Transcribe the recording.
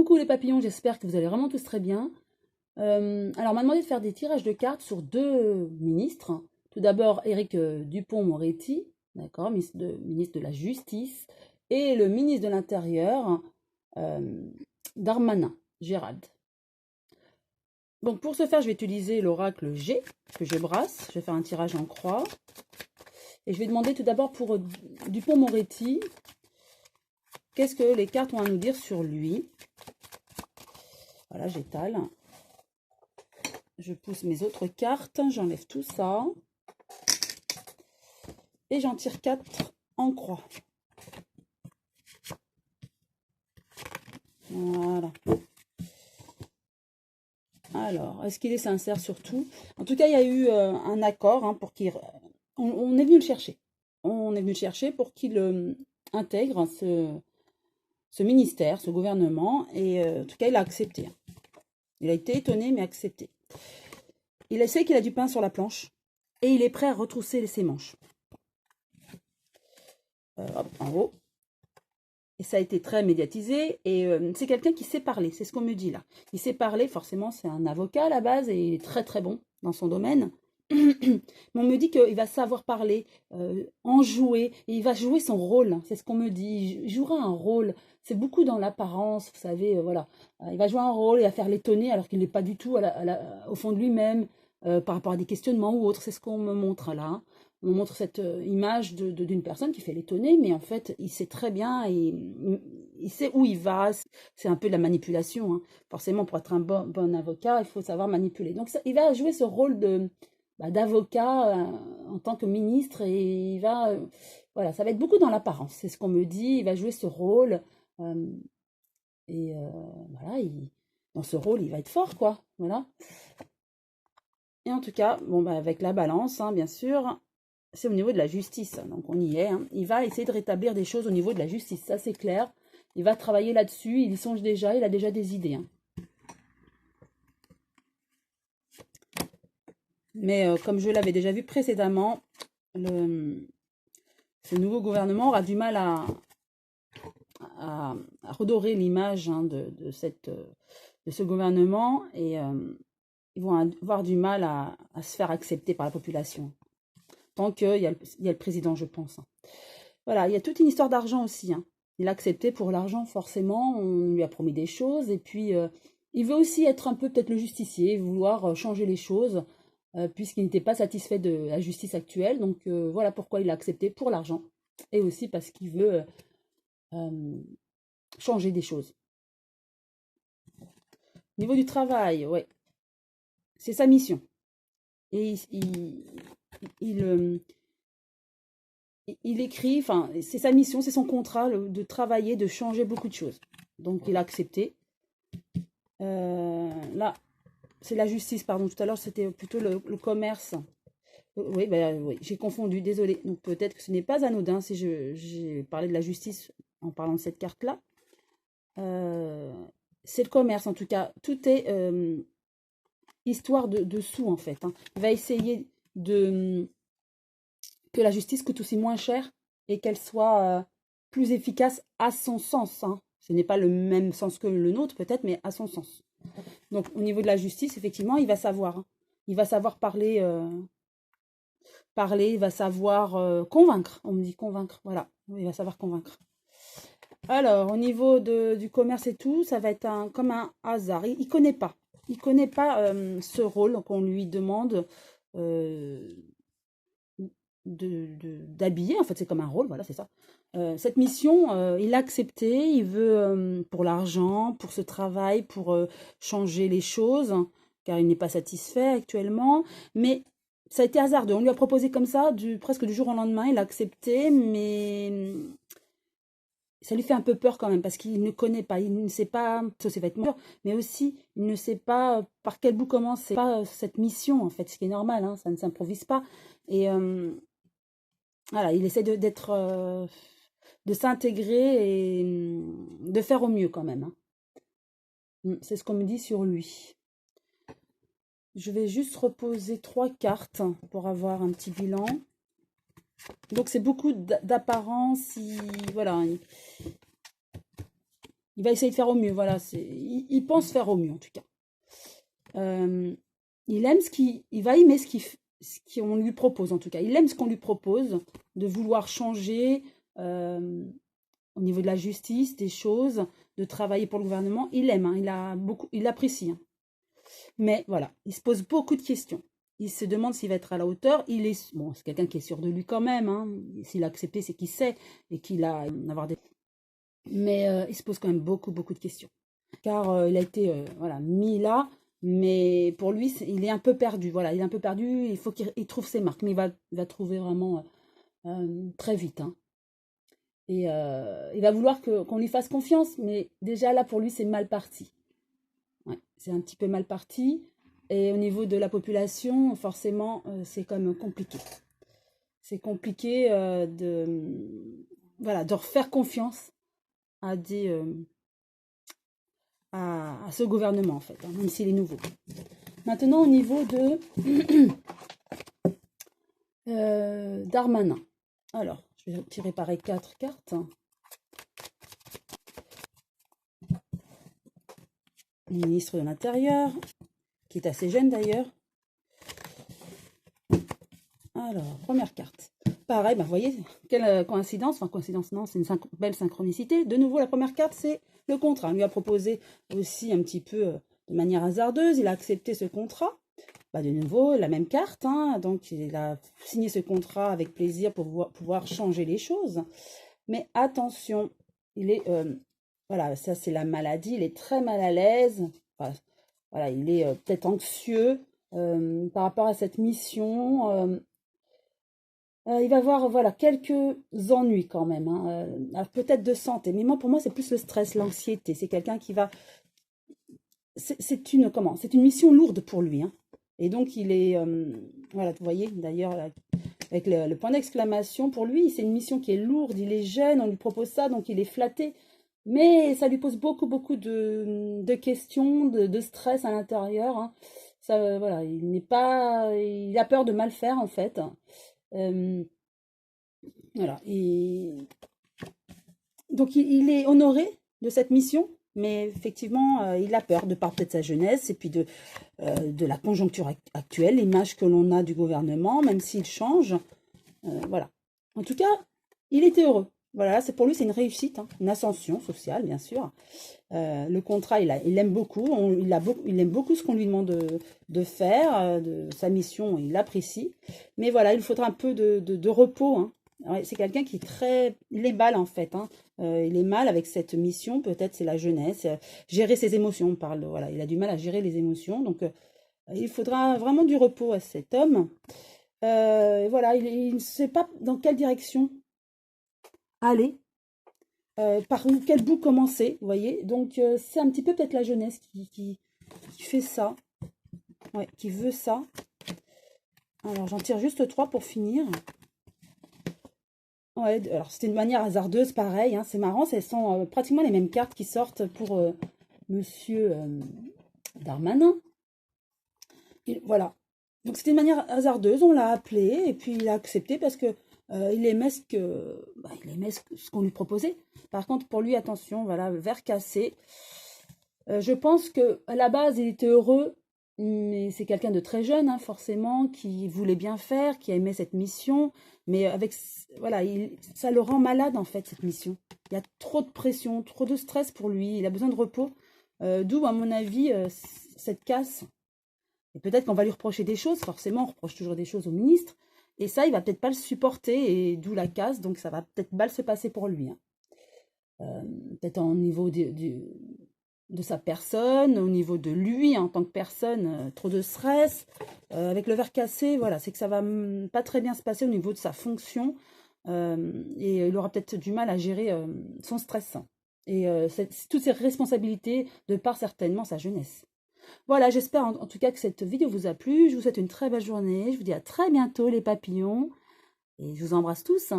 Coucou les papillons, j'espère que vous allez vraiment tous très bien. Alors, on m'a demandé de faire des tirages de cartes sur deux ministres. Tout d'abord, Éric Dupond-Moretti, d'accord, ministre de la Justice, et le ministre de l'Intérieur, euh, Darmanin, Gérald. Donc, pour ce faire, je vais utiliser l'oracle G, que je brasse. Je vais faire un tirage en croix. Et je vais demander tout d'abord pour Dupond-Moretti, qu'est-ce que les cartes ont à nous dire sur lui. Voilà, j'étale. Je pousse mes autres cartes, j'enlève tout ça. Et j'en tire 4 en croix. Voilà. Alors, est-ce qu'il est sincère surtout? En tout cas, il y a eu un accord hein, pour qu'il... On est venu le chercher. On est venu le chercher pour qu'il intègre ce ministère, ce gouvernement. Et en tout cas, il a accepté. Il a été étonné, mais accepté. Il sait qu'il a du pain sur la planche. Et il est prêt à retrousser ses manches. Hop, en haut. Et ça a été très médiatisé. Et c'est quelqu'un qui sait parler. C'est ce qu'on me dit là. Il sait parler. Forcément, c'est un avocat à la base. Et il est très très bon dans son domaine. Mais on me dit qu'il va savoir parler, en jouer. Et il va jouer son rôle. C'est ce qu'on me dit. Il jouera un rôle. C'est beaucoup dans l'apparence. Vous savez, voilà. Il va jouer un rôle et à faire l'étonner alors qu'il n'est pas du tout au fond de lui-même. Par rapport à des questionnements ou autres. C'est ce qu'on me montre là. Hein. On me montre cette image d'une personne qui fait l'étonner, mais en fait, il sait très bien et il sait où il va. C'est un peu de la manipulation. Hein. Forcément, pour être un bon avocat, il faut savoir manipuler. Donc, il va jouer ce rôle d'avocat en tant que ministre et il va... voilà, ça va être beaucoup dans l'apparence. C'est ce qu'on me dit. Il va jouer ce rôle. Voilà, dans ce rôle, il va être fort, quoi. Voilà. Et en tout cas, bon, avec la balance, hein, bien sûr, c'est au niveau de la justice. Donc, on y est. Hein. Il va essayer de rétablir des choses au niveau de la justice. Ça, c'est clair. Il va travailler là-dessus. Il y songe déjà. Il a déjà des idées. Hein. Mais comme je l'avais déjà vu précédemment, ce nouveau gouvernement aura du mal à redorer l'image hein, de ce gouvernement. Et ils vont avoir du mal à se faire accepter par la population. Tant qu'il y a le président, je pense. Voilà, il y a toute une histoire d'argent aussi. Hein. Il a accepté pour l'argent, forcément. On lui a promis des choses. Et puis, il veut aussi être un peu peut-être le justicier, vouloir changer les choses, puisqu'il n'était pas satisfait de la justice actuelle. Donc, voilà pourquoi il a accepté pour l'argent. Et aussi parce qu'il veut changer des choses. Au niveau du travail, ouais. C'est sa mission. Et il écrit, enfin, c'est sa mission, c'est son contrat de travailler, de changer beaucoup de choses. Donc, il a accepté. Là, c'est la justice, pardon. Tout à l'heure, c'était plutôt le commerce. Oui, oui, j'ai confondu, désolé. Donc, peut-être que ce n'est pas anodin si j'ai parlé de la justice en parlant de cette carte-là. C'est le commerce, en tout cas. Tout est histoire de sous, en fait. Hein. Il va essayer que la justice coûte aussi moins cher et qu'elle soit plus efficace à son sens. Hein. Ce n'est pas le même sens que le nôtre, peut-être, mais à son sens. Donc, au niveau de la justice, effectivement, il va savoir. Hein. Il va savoir parler, il va savoir convaincre. On me dit convaincre, voilà. Il va savoir convaincre. Alors, au niveau du commerce et tout, ça va être comme un hasard. Il ne connaît pas. Il ne connaît pas ce rôle qu'on lui demande d'habiller. En fait, c'est comme un rôle, voilà, c'est ça. Cette mission, il l'a acceptée. Il veut pour l'argent, pour ce travail, pour changer les choses, car il n'est pas satisfait actuellement. Mais ça a été hasardeux. On lui a proposé comme ça, presque du jour au lendemain. Il a accepté, mais ça lui fait un peu peur quand même parce qu'il ne connaît pas, il ne sait pas ses vêtements, mais aussi il ne sait pas par quel bout commencer. C'est pas cette mission en fait, ce qui est normal, hein, ça ne s'improvise pas. Et voilà, il essaie de s'intégrer et de faire au mieux quand même. Hein. C'est ce qu'on me dit sur lui. Je vais juste reposer 3 cartes pour avoir un petit bilan. Donc c'est beaucoup d'apparence, voilà. il va essayer de faire au mieux, voilà, il pense faire au mieux en tout cas. Il aime il va aimer ce qu'on lui propose en tout cas. Il aime ce qu'on lui propose, de vouloir changer au niveau de la justice, des choses, de travailler pour le gouvernement. Il aime, hein, il apprécie. Hein. Mais voilà, il se pose beaucoup de questions. Il se demande s'il va être à la hauteur. Bon, c'est quelqu'un qui est sûr de lui quand même. Hein. S'il a accepté, c'est qu'il sait et qu'il a avoir des. Mais il se pose quand même beaucoup de questions. Car il a été voilà, mis là, mais pour lui, il est un peu perdu. Voilà, il est un peu perdu, il faut qu'il trouve ses marques. Mais il va trouver vraiment très vite. Hein. Et il va vouloir qu'on lui fasse confiance, mais déjà là, pour lui, c'est mal parti. Ouais, c'est un petit peu mal parti. Et au niveau de la population, forcément, c'est quand même compliqué. C'est compliqué voilà, de refaire confiance à ce gouvernement, en fait, hein, même s'il est nouveau. Maintenant, au niveau de Darmanin. Alors, je vais tirer pareil 4 cartes. Le ministre de l'Intérieur, qui est assez jeune d'ailleurs. Alors, première carte. Pareil, vous voyez, quelle coïncidence. Enfin, coïncidence, non, c'est une belle synchronicité. De nouveau, la première carte, c'est le contrat. On lui a proposé aussi un petit peu de manière hasardeuse. Il a accepté ce contrat. Bah, de nouveau, la même carte. Hein, donc, il a signé ce contrat avec plaisir pour pouvoir changer les choses. Mais attention, il est... voilà, ça, c'est la maladie. Il est très mal à l'aise. Enfin, voilà, il est peut-être anxieux par rapport à cette mission. Il va avoir voilà, quelques ennuis quand même, hein, peut-être de santé, mais pour moi, c'est plus le stress, l'anxiété. C'est quelqu'un qui va... C'est une mission lourde pour lui. Hein. Et donc, il est... voilà, vous voyez, d'ailleurs, avec le point d'exclamation, pour lui, c'est une mission qui est lourde, il est jeune, on lui propose ça, donc il est flatté. Mais ça lui pose beaucoup de questions, de stress à l'intérieur. Hein. Ça, voilà, il a peur de mal faire, en fait. Voilà. Donc, il est honoré de cette mission, mais effectivement, il a peur de par peut-être sa jeunesse et puis de la conjoncture actuelle, l'image que l'on a du gouvernement, même s'il change. Voilà. En tout cas, il était heureux. Voilà, pour lui, c'est une réussite, hein, une ascension sociale, bien sûr. Le contrat, il aime beaucoup. Il aime beaucoup ce qu'on lui demande de faire, de sa mission, il l'apprécie. Mais voilà, il faudra un peu de repos. Hein. Ouais, c'est quelqu'un qui est il est mal en fait. Hein. Il est mal avec cette mission. Peut-être c'est la jeunesse, gérer ses émotions. On parle. Voilà, il a du mal à gérer les émotions. Donc, il faudra vraiment du repos à cet homme. Voilà, il ne sait pas dans quelle direction aller. Par quel bout commencer, vous voyez. Donc, c'est un petit peu peut-être la jeunesse qui fait ça. Ouais, qui veut ça. Alors, j'en tire juste 3 pour finir. Ouais, alors c'était une manière hasardeuse, pareil. Hein, c'est marrant, ce sont pratiquement les mêmes cartes qui sortent pour Monsieur Darmanin. Et voilà. Donc, c'était une manière hasardeuse, on l'a appelé et puis il a accepté parce que il aimait ce qu'on lui proposait. Par contre, pour lui, attention, voilà, verre cassé. Je pense qu'à la base, il était heureux, mais c'est quelqu'un de très jeune, hein, forcément, qui voulait bien faire, qui aimait cette mission. Mais voilà, ça le rend malade, en fait, cette mission. Il y a trop de pression, trop de stress pour lui. Il a besoin de repos. D'où, à mon avis, cette casse. Et peut-être qu'on va lui reprocher des choses. Forcément, on reproche toujours des choses au ministre. Et ça, il va peut-être pas le supporter, et d'où la casse, donc ça va peut-être mal se passer pour lui. Hein. Peut-être au niveau de sa personne, au niveau de lui en tant que personne, trop de stress. Avec le verre cassé, voilà, c'est que ça va pas très bien se passer au niveau de sa fonction, et il aura peut-être du mal à gérer son stress. Et toutes ses responsabilités, de par certainement sa jeunesse. Voilà, j'espère en tout cas que cette vidéo vous a plu. Je vous souhaite une très belle journée. Je vous dis à très bientôt les papillons. Et je vous embrasse tous.